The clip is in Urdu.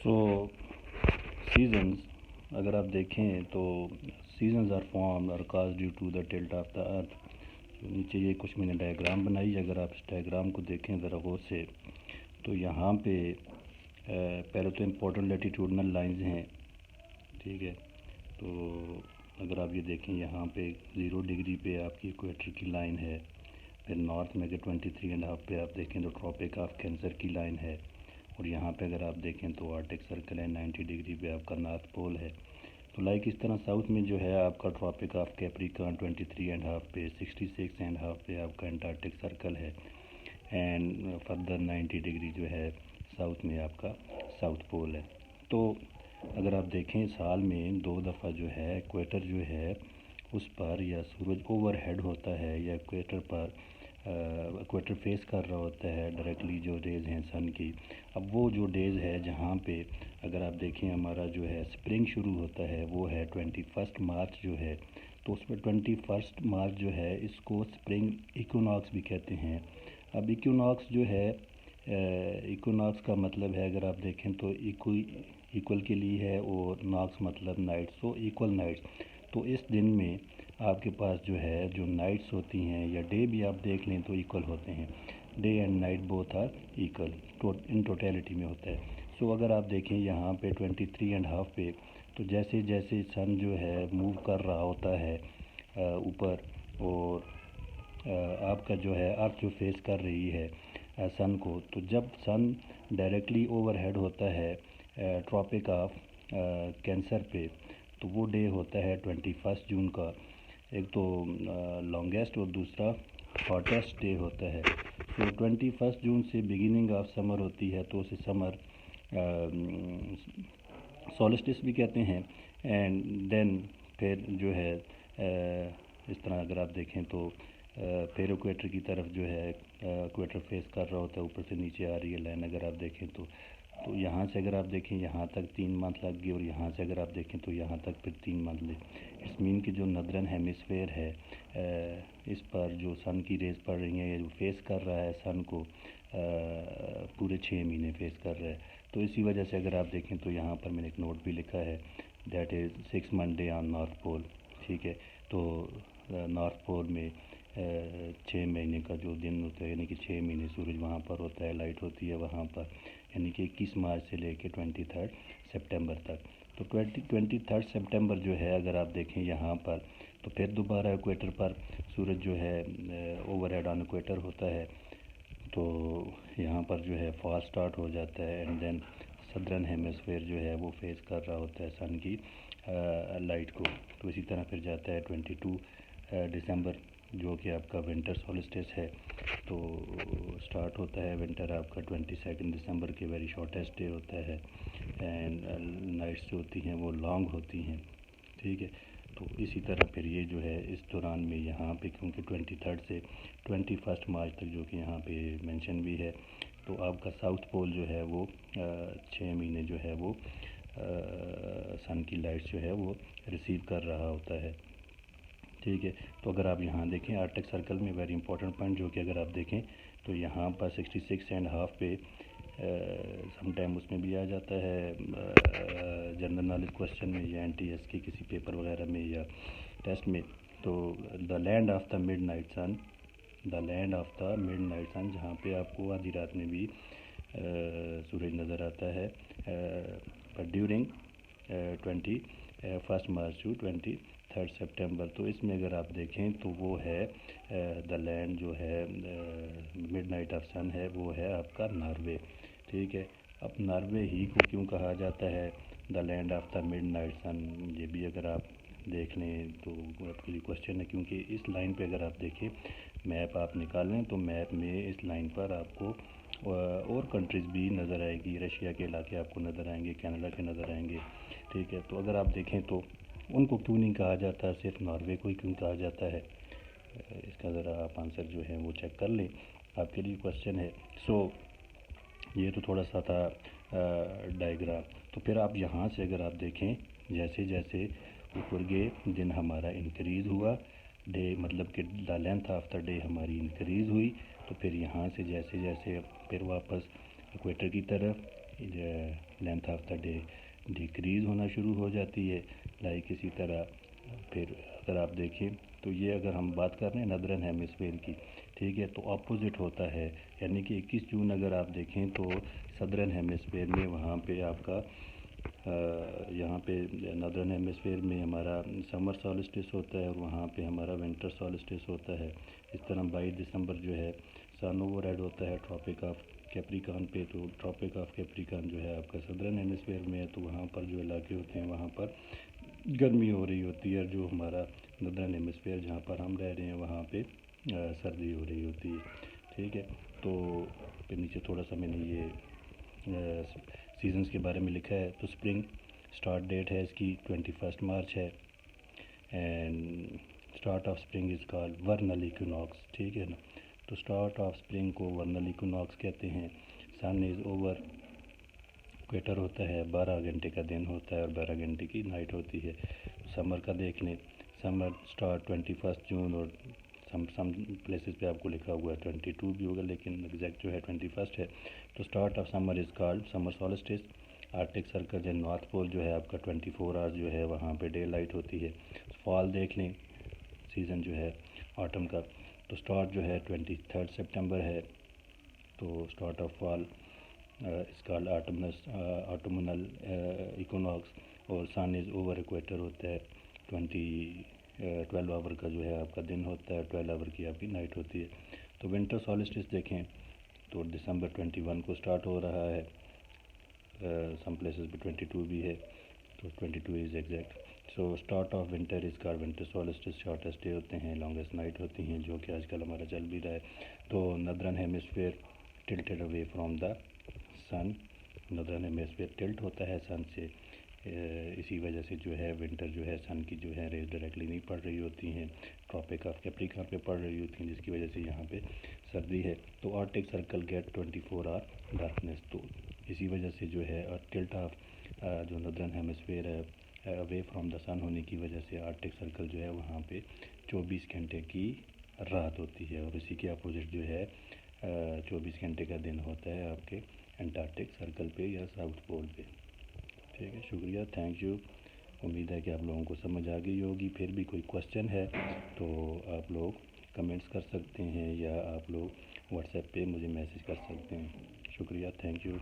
سو سیزنز اگر آپ دیکھیں تو سیزنز آر فارمڈ اور cause due to the tilt of the earth. نیچے یہ کچھ میں نے ڈائیگرام بنائی ہے. اگر آپ اس ڈائیگرام کو دیکھیں ذرا غور سے تو یہاں پہ پہلے تو امپورٹنٹ لیٹیٹیوڈنل لائنز ہیں, ٹھیک ہے. تو اگر آپ یہ دیکھیں یہاں پہ 0 ڈگری پہ آپ کی ایکویٹر کی لائن ہے. پھر نارتھ میں اگر 23.5 پہ آپ دیکھیں تو ٹراپک آف کینسر کی لائن ہے. اور یہاں پہ اگر آپ دیکھیں تو آرٹک سرکل ہے. 90 ڈگری پہ آپ کا نارتھ پول ہے. تو لائک اس طرح ساؤتھ میں جو ہے آپ کا ٹراپک آف کیپریکان 23.5 پہ, 66.5 پہ آپ کا انٹارکٹک سرکل ہے. اینڈ فردر 90 ڈگری جو ہے ساؤتھ میں آپ کا ساؤتھ پول ہے. تو اگر آپ دیکھیں سال میں 2 دفعہ جو ہے ایکویٹر جو ہے اس پر یا سورج اوور ہیڈ ہوتا ہے یا ایکویٹر فیس کر رہا ہوتا ہے ڈائریکٹلی جو ریز ہیں سن کی. اب وہ جو ڈیز ہے جہاں پہ اگر آپ دیکھیں ہمارا جو ہے اسپرنگ شروع ہوتا ہے وہ ہے 21 مارچ جو ہے. تو اس میں 21 مارچ جو ہے اس کو اسپرنگ ایکوناکس بھی کہتے ہیں. اب ایکوناکس جو ہے ایکوناکس کا مطلب ہے اگر آپ دیکھیں تو ایکول کے لیے ہے اور ناکس مطلب نائٹ, سو ایکول نائٹس. تو اس دن میں آپ کے پاس جو ہے جو نائٹس ہوتی ہیں یا ڈے بھی آپ دیکھ لیں تو ایکول ہوتے ہیں. Day and night both are equal in totality میں ہوتا ہے. سو اگر آپ دیکھیں یہاں پہ 23.5 پہ تو جیسے جیسے سن جو ہے موو کر رہا ہوتا ہے اوپر, اور آپ کا جو ہے ارتھ جو فیس کر رہی ہے سن کو, تو جب سن ڈائریکٹلی اوور ہیڈ ہوتا ہے ٹراپک آف کینسر پہ تو وہ ڈے ہوتا ہے 21 جون کا. ایک تو لانگیسٹ اور دوسرا ہاٹیسٹ ڈے ہوتا ہے. تو 21 جون سے بگننگ آف سمر ہوتی ہے تو اسے سمر سولسٹس بھی کہتے ہیں. اینڈ دین پھر جو ہے اس طرح اگر آپ دیکھیں تو پھر ایکویٹر کی طرف جو ہے ایکویٹر فیس کر رہا ہوتا ہے, اوپر سے نیچے آ رہی ہے لائن اگر آپ دیکھیں تو یہاں سے اگر آپ دیکھیں یہاں تک 3 منتھ لگ گئی, اور یہاں سے اگر آپ دیکھیں تو یہاں تک پھر 3 منتھ لے. اس مین کی جو ندرن ہیمیسفیئر ہے اس پر جو سن کی ریز پڑ رہی ہیں یا جو فیس کر رہا ہے سن کو پورے 6 مہینے فیس کر رہا ہے. تو اسی وجہ سے اگر آپ دیکھیں تو یہاں پر میں نے ایک نوٹ بھی لکھا ہے that is 6 Monday on North Pole, ٹھیک ہے. تو نارتھ پول میں 6 مہینے کا جو دن ہوتا ہے یعنی کہ 6 مہینے سورج وہاں پر ہوتا ہے, لائٹ ہوتی ہے وہاں پر, یعنی کہ 21 مارچ سے لے کے 23 سپٹمبر تک. تو 23 سپٹمبر جو ہے اگر آپ دیکھیں یہاں پر تو پھر دوبارہ ایکویٹر پر سورج جو ہے اوور ہیڈ آن ایکویٹر ہوتا ہے. تو یہاں پر جو ہے فال سٹارٹ ہو جاتا ہے. اینڈ دین سدرن ہیمیسفیئر جو ہے وہ فیس کر رہا ہوتا ہے سن کی لائٹ کو. تو اسی طرح پھر جاتا ہے 22 دسمبر جو کہ آپ کا ونٹر سولسٹس ہے. تو سٹارٹ ہوتا ہے ونٹر آپ کا 22 دسمبر کے ویری شارٹیسٹ ڈے ہوتا ہے. اینڈ نائٹس جو ہوتی ہیں وہ لانگ ہوتی ہیں, ٹھیک ہے. تو اسی طرح پھر یہ جو ہے اس دوران میں یہاں پہ کیونکہ 23 سے 21 مارچ تک جو کہ یہاں پہ مینشن بھی ہے, تو آپ کا ساؤتھ پول جو ہے وہ 6 مہینے جو ہے وہ سن کی لائٹس جو ہے وہ ریسیو کر رہا ہوتا ہے, ٹھیک ہے. تو اگر آپ یہاں دیکھیں آرکٹک سرکل میں ویری امپورٹنٹ پوائنٹ جو کہ اگر آپ دیکھیں تو یہاں پر 66.5 پہ سم ٹائم اس میں بھی آ جاتا ہے جنرل نالج کوشچن میں یا NTS کے کسی پیپر وغیرہ میں یا ٹیسٹ میں. تو the land of the midnight sun, the land of the midnight sun جہاں پہ آپ کو آدھی رات میں بھی سورج نظر آتا ہے ڈیورنگ 21 مارچ ٹو 23 سپٹمبر. تو اس میں اگر آپ دیکھیں تو وہ ہے دا لینڈ جو ہے مڈ نائٹ آف سن ہے وہ ہے آپ کا ناروے, ٹھیک ہے. اب ناروے ہی کو کیوں کہا جاتا ہے the land of the midnight sun, یہ بھی اگر آپ دیکھ لیں تو ایکچولی کوشچن ہے کیونکہ اس لائن پہ اگر آپ دیکھیں میپ آپ نکال لیں تو میپ میں اس لائن پر آپ کو اور کنٹریز بھی نظر آئے گی. رشیا کے علاقے آپ کو نظر آئیں گے, کینیڈا کے نظر آئیں گے, ٹھیک ہے. تو اگر آپ دیکھیں تو ان کو کیوں نہیں کہا جاتا, صرف ناروے کو ہی کیوں کہا جاتا ہے, اس کا ذرا آپ آنسر جو ہے وہ چیک کر لیں, آپ کے لیے کوشچن ہے. سو یہ تو تھوڑا سا تھا ڈائیگرام. تو پھر آپ یہاں سے اگر آپ دیکھیں جیسے جیسے اوپر گئے دن ہمارا انکریز ہوا, ڈے مطلب کہ the length of the day ہماری انکریز ہوئی. تو پھر یہاں سے جیسے جیسے پھر واپس ایکویٹر کی طرف length of the day decrease ہونا شروع ہو جاتی ہے. لائک اسی طرح پھر اگر آپ دیکھیں تو یہ اگر ہم بات کر رہے ہیں نادرن ہیمسفیئر کی، ٹھیک ہے، تو اپوزٹ ہوتا ہے. یعنی کہ 21 جون اگر آپ دیکھیں تو صدرن ہیمسفیئر میں وہاں پہ آپ کا یہاں پہ نادرن ہیمسفیئر میں ہمارا سمر سولسٹس ہوتا ہے اور وہاں پہ ہمارا ونٹر سولسٹس ہوتا ہے. اس طرح 22 دسمبر جو ہے سن اوور ہیڈ ہوتا ہے ٹراپک آف کیپریکان پہ. تو ٹراپک آف کیپریکان جو ہے آپ کا صدرن ہیمسفیئر میں ہے، تو وہاں پر جو علاقے ہوتے ہیں وہاں پر گرمی ہو رہی ہوتی ہے. جو ہمارا نادرن ہیمسفیئر جہاں پر ہم رہ رہے ہیں وہاں پہ سردی ہو رہی ہوتی ہے. ٹھیک ہے، تو پھر نیچے تھوڑا سا میں نے یہ سیزنز کے بارے میں لکھا ہے. تو اسپرنگ اسٹارٹ ڈیٹ ہے اس کی 21 مارچ ہے. And start of spring is called vernal equinox. ٹھیک ہے نا، تو اسٹارٹ آف اسپرنگ کو ورنل ایکوناکس کہتے ہیں. سن از اوور ایکویٹر ہوتا ہے، 12 گھنٹے کا دن ہوتا ہے اور 12 گھنٹے کی نائٹ ہوتی ہے. سمر کا دیکھ لیں، سمر اسٹارٹ 21 جون اور سم پلیسز پہ آپ کو لکھا ہوا ہے 22 بھی ہوگا، لیکن ایگزیکٹ جو ہے 21 ہے. تو start of summer is called summer solstice. Arctic Circle یا نارتھ پول جو ہے آپ کا 24 آورس جو ہے وہاں پہ ڈے لائٹ ہوتی ہے. فال دیکھ لیں، سیزن جو ہے آٹم کا، تو اسٹارٹ جو ہے 23 سپٹمبر ہے. تو start of fall is called autumnal equinox. اور سن از اوور ایکویٹر ہوتا ہے 12 آور کا جو ہے آپ کا دن ہوتا ہے، 12 آور کی آپ کی نائٹ ہوتی ہے. تو ونٹر سولسٹس دیکھیں تو دسمبر 21 کو اسٹارٹ ہو رہا ہے. سم پلیسز پہ 22 بھی ہے، تو 22 is exact. So start of winter is called winter solstice. Shortest day ہوتے ہیں، لانگیسٹ نائٹ ہوتی ہیں، جو کہ آج کل ہمارا چل بھی رہا ہے. تو northern hemisphere tilted away from the sun. Northern hemisphere tilt ہوتا ہے سن سے، اسی وجہ سے جو ہے ونٹر جو ہے سن کی جو ہے ریز ڈائریکٹلی نہیں پڑ رہی ہوتی ہیں، ٹراپک آف کیپریکان پہ پڑ رہی ہوتی ہیں، جس کی وجہ سے یہاں پہ سردی ہے. تو آرکٹک سرکل گیٹ 24 آور ڈارکنیس. تو اسی وجہ سے جو ہے ٹلٹ آف جو نادرن ہیمسفیئر ہے اوے فرام دا سن ہونے کی وجہ سے آرکٹک سرکل جو ہے وہاں پہ 24 گھنٹے کی رات ہوتی ہے، اور اسی کے اپوزٹ جو ہے 24 گھنٹے کا دن ہوتا ہے آپ کے انٹارکٹک سرکل پہ یا ساؤتھ پول پہ. ٹھیک ہے، شکریہ، تھینک یو. امید ہے کہ آپ لوگوں کو سمجھ آ گئی ہوگی. پھر بھی کوئی کوشچن ہے تو آپ لوگ کمنٹس کر سکتے ہیں یا آپ لوگ واٹس ایپ پہ مجھے میسیج کر سکتے ہیں. شکریہ، تھینک یو.